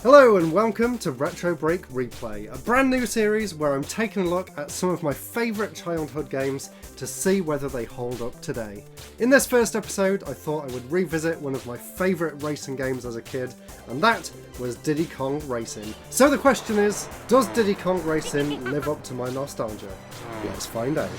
Hello and welcome to RetroBreak Replay, a brand new series where I'm taking a look at some of my favourite childhood games to see whether they hold up today. In this first episode, I thought I would revisit one of my favourite racing games as a kid, and that was Diddy Kong Racing. So the question is, does Diddy Kong Racing live up to my nostalgia? Let's find out.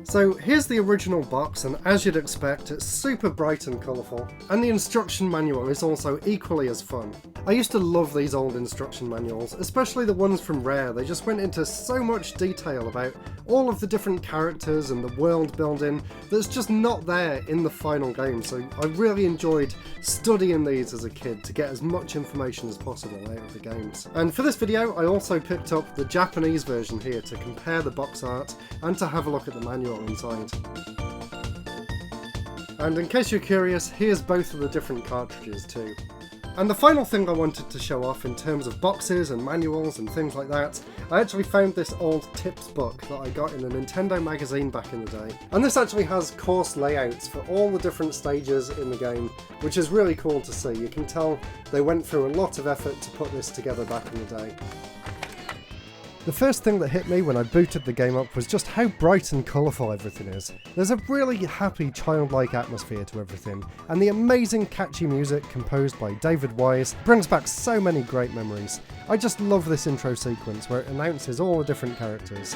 So here's the original box, and as you'd expect, it's super bright and colourful, and the instruction manual is also equally as fun. I used to love these old instruction manuals, especially the ones from Rare. They just went into so much detail about all of the different characters and the world building that's just not there in the final game, so I really enjoyed studying these as a kid to get as much information as possible out of the games. And for this video I also picked up the Japanese version here to compare the box art and to have a look at the manual inside. And in case you're curious, here's both of the different cartridges too. And the final thing I wanted to show off in terms of boxes and manuals and things like that, I actually found this old tips book that I got in a Nintendo magazine back in the day. And this actually has course layouts for all the different stages in the game, which is really cool to see. You can tell they went through a lot of effort to put this together back in the day. The first thing that hit me when I booted the game up was just how bright and colourful everything is. There's a really happy, childlike atmosphere to everything, and the amazing catchy music composed by David Wise brings back so many great memories. I just love this intro sequence where it announces all the different characters.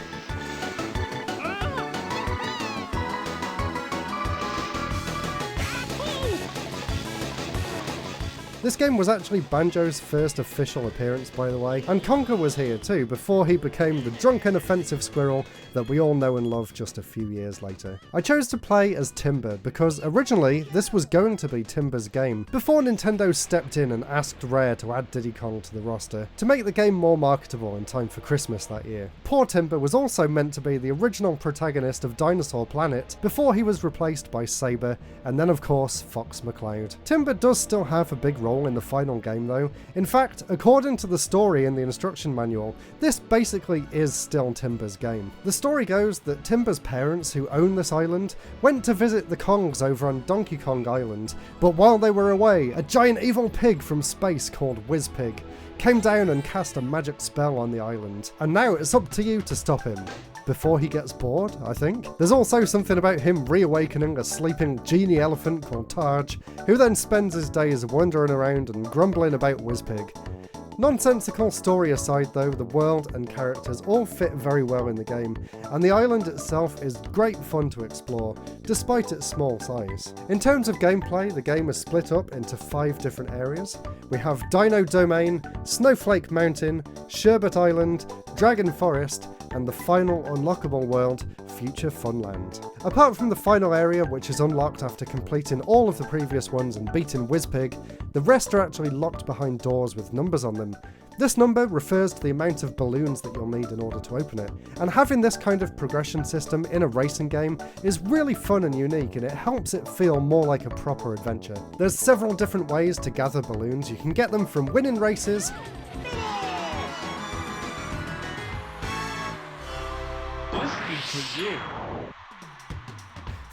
This game was actually Banjo's first official appearance, by the way, and Conker was here too before he became the drunken offensive squirrel that we all know and love just a few years later. I chose to play as Timber because originally this was going to be Timber's game before Nintendo stepped in and asked Rare to add Diddy Kong to the roster to make the game more marketable in time for Christmas that year. Poor Timber was also meant to be the original protagonist of Dinosaur Planet before he was replaced by Saber and then of course Fox McCloud. Timber does still have a big role in the final game though. In fact, according to the story in the instruction manual, this basically is still Timber's game. The story goes that Timber's parents, who own this island, went to visit the Kongs over on Donkey Kong Island, but while they were away, a giant evil pig from space called Whizpig came down and cast a magic spell on the island, and now it's up to you to stop him. Before he gets bored, I think. There's also something about him reawakening a sleeping genie elephant called Taj, who then spends his days wandering around and grumbling about Whizpig. Nonsensical story aside though, the world and characters all fit very well in the game, and the island itself is great fun to explore, despite its small size. In terms of gameplay, the game is split up into 5 different areas. We have Dino Domain, Snowflake Mountain, Sherbet Island, Dragon Forest, and the final unlockable world, Future Funland. Apart from the final area, which is unlocked after completing all of the previous ones and beating Whizpig, the rest are actually locked behind doors with numbers on them. This number refers to the amount of balloons that you'll need in order to open it, and having this kind of progression system in a racing game is really fun and unique, and it helps it feel more like a proper adventure. There's several different ways to gather balloons. You can get them from winning races,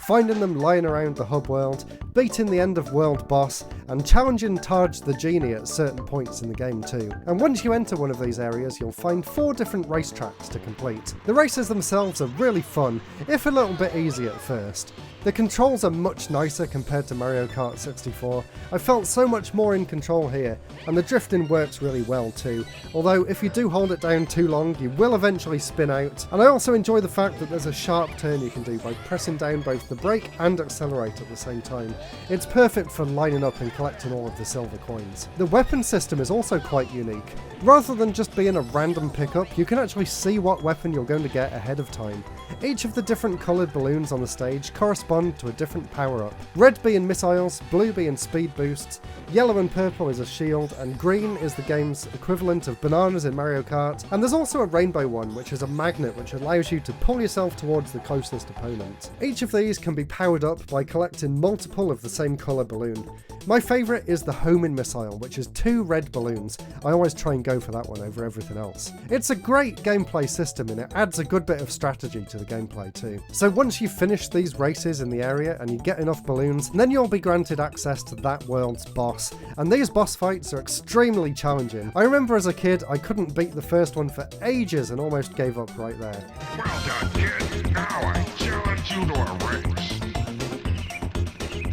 finding them lying around the hub world, beating the end of world boss, and challenging Taj the Genie at certain points in the game too. And once you enter one of these areas, you'll find 4 different racetracks to complete. The races themselves are really fun, if a little bit easy at first. The controls are much nicer compared to Mario Kart 64. I felt so much more in control here, and the drifting works really well too, although if you do hold it down too long you will eventually spin out, and I also enjoy the fact that there's a sharp turn you can do by pressing down both the brake and accelerate at the same time. It's perfect for lining up and collecting all of the silver coins. The weapon system is also quite unique. Rather than just being a random pickup, you can actually see what weapon you're going to get ahead of time. Each of the different coloured balloons on the stage correspond to a different power-up. Red being missiles, blue being speed boosts, yellow and purple is a shield, and green is the game's equivalent of bananas in Mario Kart, and there's also a rainbow one which is a magnet which allows you to pull yourself towards the closest opponent. Each of these can be powered up by collecting multiple of the same colour balloon, My favourite is the homing missile, which is 2 red balloons. I always try and go for that one over everything else. It's a great gameplay system and it adds a good bit of strategy to the gameplay too. So once you've finished these races in the area and you get enough balloons, then you'll be granted access to that world's boss. And these boss fights are extremely challenging. I remember as a kid I couldn't beat the first one for ages and almost gave up right there. Well done, kid. Now I challenge you to a race.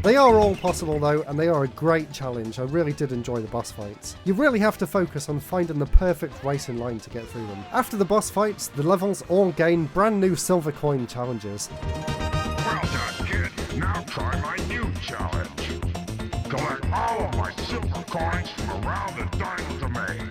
They are all possible though, and they are a great challenge. I really did enjoy the boss fights. You really have to focus on finding the perfect racing line to get through them. After the boss fights, the levels all gain brand new silver coin challenges. Well done, kid. Now try my new challenge. Collect all of my silver coins from around the diamond domain.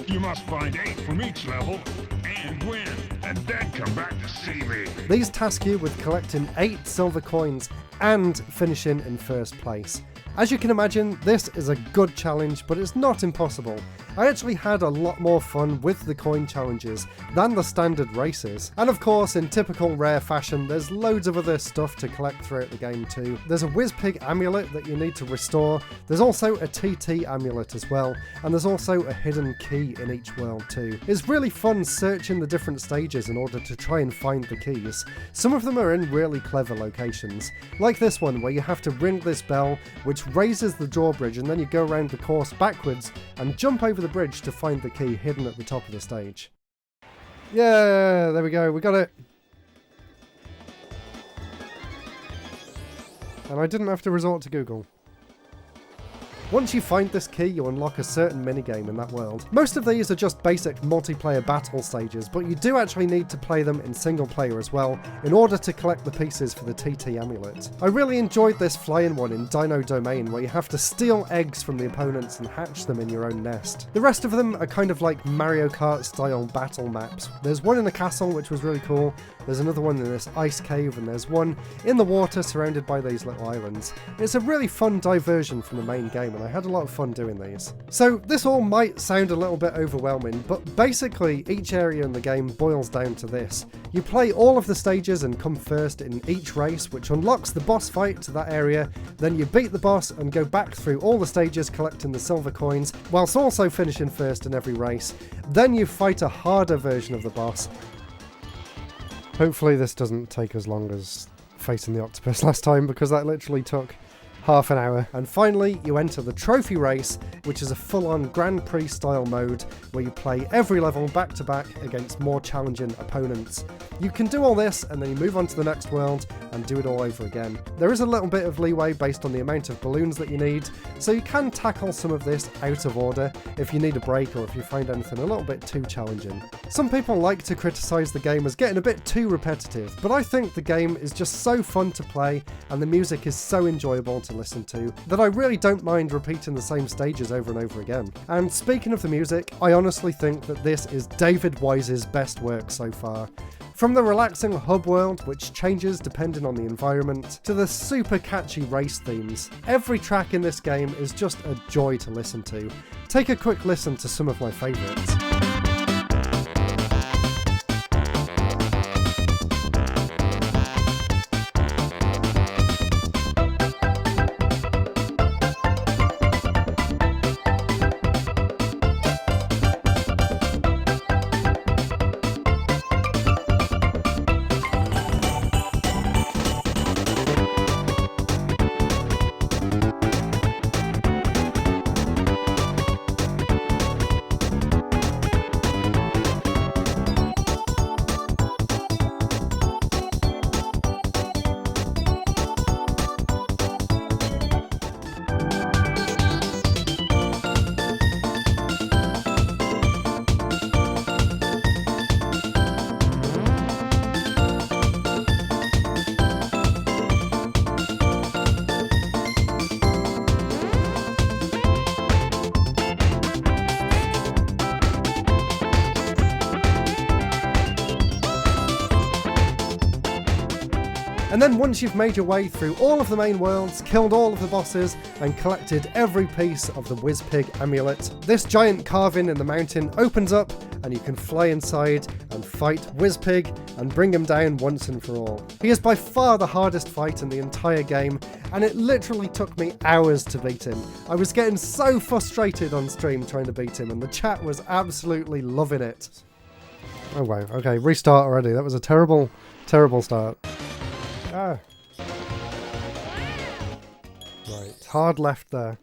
You must find 8 from each level and win, and then come back to see me. These task you with collecting 8 silver coins and finishing in first place. As you can imagine, this is a good challenge, but it's not impossible. I actually had a lot more fun with the coin challenges than the standard races. And of course, in typical Rare fashion, there's loads of other stuff to collect throughout the game too. There's a Whizpig amulet that you need to restore, there's also a TT amulet as well, and there's also a hidden key in each world too. It's really fun searching the different stages in order to try and find the keys. Some of them are in really clever locations, like this one where you have to ring this bell, which raises the drawbridge, and then you go around the course backwards and jump over the bridge to find the key hidden at the top of the stage. Yeah, there we go, we got it. And I didn't have to resort to Google. Once you find this key, you unlock a certain minigame in that world. Most of these are just basic multiplayer battle stages, but you do actually need to play them in single player as well, in order to collect the pieces for the TT amulet. I really enjoyed this flying one in Dino Domain, where you have to steal eggs from the opponents and hatch them in your own nest. The rest of them are kind of like Mario Kart style battle maps. There's one in the castle, which was really cool, there's another one in this ice cave, and there's one in the water surrounded by these little islands. It's a really fun diversion from the main game, and I had a lot of fun doing these. So this all might sound a little bit overwhelming, but basically each area in the game boils down to this. You play all of the stages and come first in each race, which unlocks the boss fight to that area, then you beat the boss and go back through all the stages collecting the silver coins, whilst also finishing first in every race. Then you fight a harder version of the boss. Hopefully this doesn't take as long as facing the octopus last time, because that literally took half an hour. And finally, you enter the trophy race, which is a full-on Grand Prix style mode where you play every level back to back against more challenging opponents. You can do all this and then you move on to the next world and do it all over again. There is a little bit of leeway based on the amount of balloons that you need, so you can tackle some of this out of order if you need a break or if you find anything a little bit too challenging. Some people like to criticise the game as getting a bit too repetitive, but I think the game is just so fun to play and the music is so enjoyable to listen to that I really don't mind repeating the same stages over and over again. And speaking of the music, I honestly think that this is David Wise's best work so far. From the relaxing hub world, which changes depending on the environment, to the super catchy race themes, every track in this game is just a joy to listen to. Take a quick listen to some of my favourites. And then once you've made your way through all of the main worlds, killed all of the bosses, and collected every piece of the WizPig amulet, this giant carving in the mountain opens up and you can fly inside and fight WizPig and bring him down once and for all. He is by far the hardest fight in the entire game, and it literally took me hours to beat him. I was getting so frustrated on stream trying to beat him, and the chat was absolutely loving it. Oh wow, okay, restart already. That was a terrible, terrible start. Ah. Right, hard left there.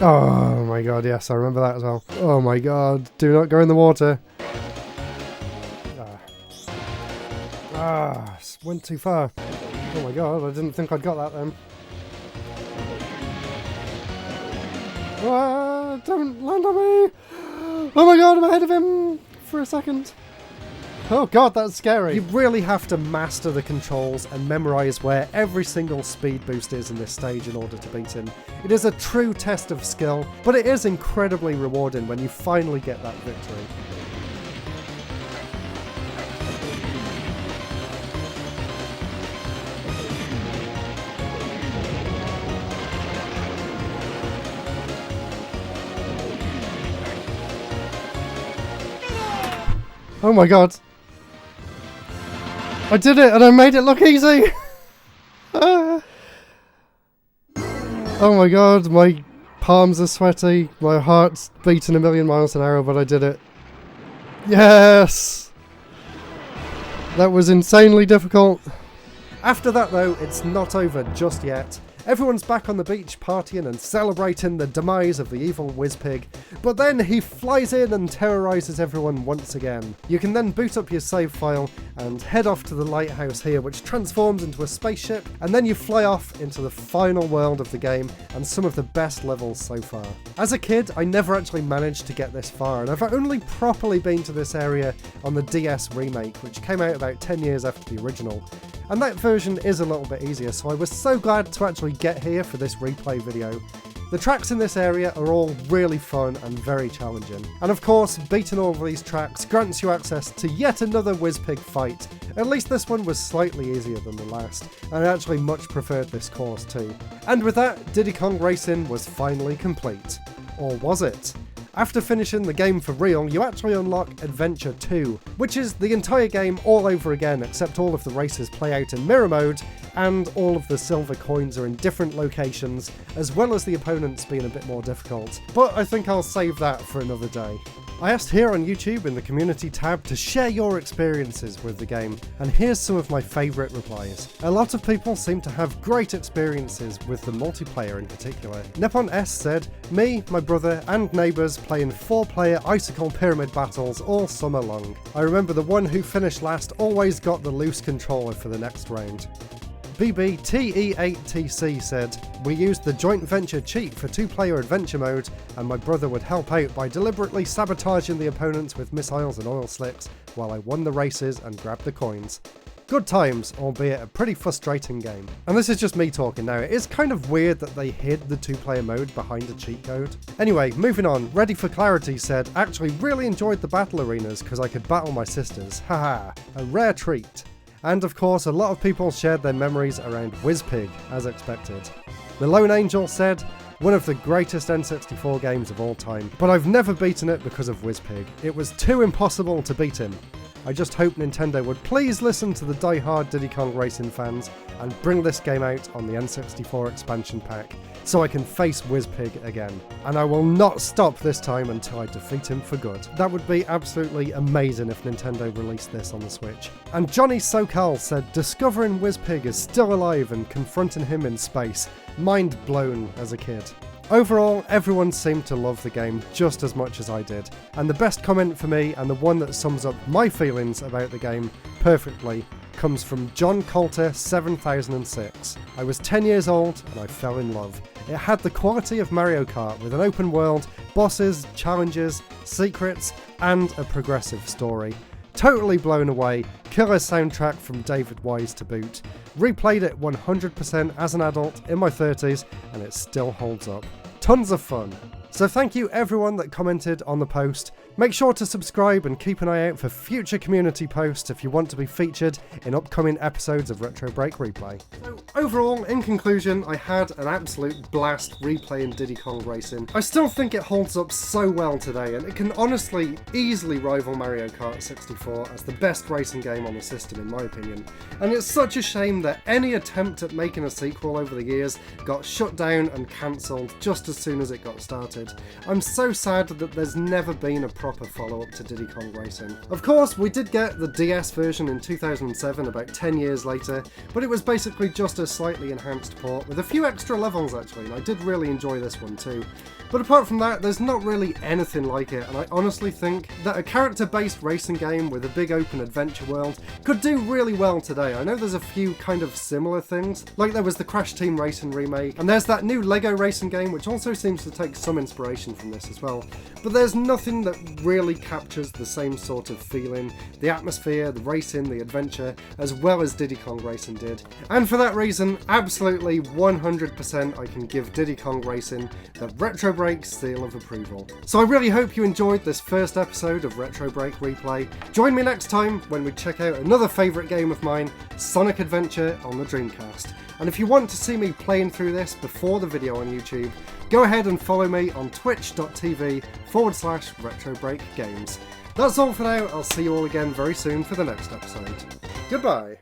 Oh my god, yes, I remember that as well. Oh my god, do not go in the water. Went too far. Oh my god, I didn't think I'd got that then. Don't land on me! Oh my god, I'm ahead of him for a second. Oh god, that's scary. You really have to master the controls and memorise where every single speed boost is in this stage in order to beat him. It is a true test of skill, but it is incredibly rewarding when you finally get that victory. Oh my god. I did it and I made it look easy! Oh my god, my palms are sweaty, my heart's beating a million miles an hour, but I did it. Yes! That was insanely difficult. After that though, it's not over just yet. Everyone's back on the beach partying and celebrating the demise of the evil WizPig, but then he flies in and terrorises everyone once again. You can then boot up your save file and head off to the lighthouse here, which transforms into a spaceship, and then you fly off into the final world of the game and some of the best levels so far. As a kid, I never actually managed to get this far, and I've only properly been to this area on the DS remake, which came out about 10 years after the original. And that version is a little bit easier, so I was so glad to actually get here for this replay video. The tracks in this area are all really fun and very challenging. And of course, beating all of these tracks grants you access to yet another WizPig fight. At least this one was slightly easier than the last, and I actually much preferred this course too. And with that, Diddy Kong Racing was finally complete. Or was it? After finishing the game for real, you actually unlock Adventure 2, which is the entire game all over again, except all of the races play out in mirror mode, and all of the silver coins are in different locations, as well as the opponents being a bit more difficult. But I think I'll save that for another day. I asked here on YouTube in the community tab to share your experiences with the game, and here's some of my favourite replies. A lot of people seem to have great experiences with the multiplayer in particular. Nepon S said, "Me, my brother and neighbours playing 4-player icicle pyramid battles all summer long. I remember the one who finished last always got the loose controller for the next round." BBTE8TC said, "We used the joint venture cheat for 2-player adventure mode, and my brother would help out by deliberately sabotaging the opponents with missiles and oil slicks while I won the races and grabbed the coins. Good times, albeit a pretty frustrating game." And this is just me talking now. It is kind of weird that they hid the 2-player mode behind a cheat code. Anyway, moving on, Ready for Clarity said, "Actually really enjoyed the battle arenas because I could battle my sisters. Haha, a rare treat." And of course, a lot of people shared their memories around WizPig, as expected. The Lone Angel said, "One of the greatest N64 games of all time, but I've never beaten it because of WizPig. It was too impossible to beat him. I just hope Nintendo would please listen to the die-hard Diddy Kong Racing fans and bring this game out on the N64 expansion pack, so I can face WizPig again. And I will not stop this time until I defeat him for good." That would be absolutely amazing if Nintendo released this on the Switch. And Johnny Sokal said, "Discovering WizPig is still alive and confronting him in space. Mind blown as a kid." Overall, everyone seemed to love the game just as much as I did, and the best comment for me, and the one that sums up my feelings about the game perfectly, comes from John Coulter 7006. "I was 10 years old and I fell in love. It had the quality of Mario Kart with an open world, bosses, challenges, secrets, and a progressive story. Totally blown away, killer soundtrack from David Wise to boot. Replayed it 100% as an adult in my 30s and it still holds up. Tons of fun." So thank you everyone that commented on the post. Make sure to subscribe and keep an eye out for future community posts if you want to be featured in upcoming episodes of RetroBreak Replay. So overall, in conclusion, I had an absolute blast replaying Diddy Kong Racing. I still think it holds up so well today, and it can honestly easily rival Mario Kart 64 as the best racing game on the system in my opinion. And it's such a shame that any attempt at making a sequel over the years got shut down and cancelled just as soon as it got started. I'm so sad that there's never been a proper follow-up to Diddy Kong Racing. Of course, we did get the DS version in 2007, about 10 years later, but it was basically just a slightly enhanced port with a few extra levels actually, and I did really enjoy this one too. But apart from that, there's not really anything like it, and I honestly think that a character-based racing game with a big open adventure world could do really well today. I know there's a few kind of similar things, like there was the Crash Team Racing remake, and there's that new Lego racing game which also seems to take some inspiration from this as well. But there's nothing that really captures the same sort of feeling, the atmosphere, the racing, the adventure, as well as Diddy Kong Racing did. And for that reason, absolutely 100% I can give Diddy Kong Racing the RetroBreak seal of approval. So I really hope you enjoyed this first episode of RetroBreak Replay. Join me next time when we check out another favourite game of mine, Sonic Adventure on the Dreamcast. And if you want to see me playing through this before the video on YouTube, go ahead and follow me on twitch.tv/RetroBreakGames. That's all for now. I'll see you all again very soon for the next episode. Goodbye.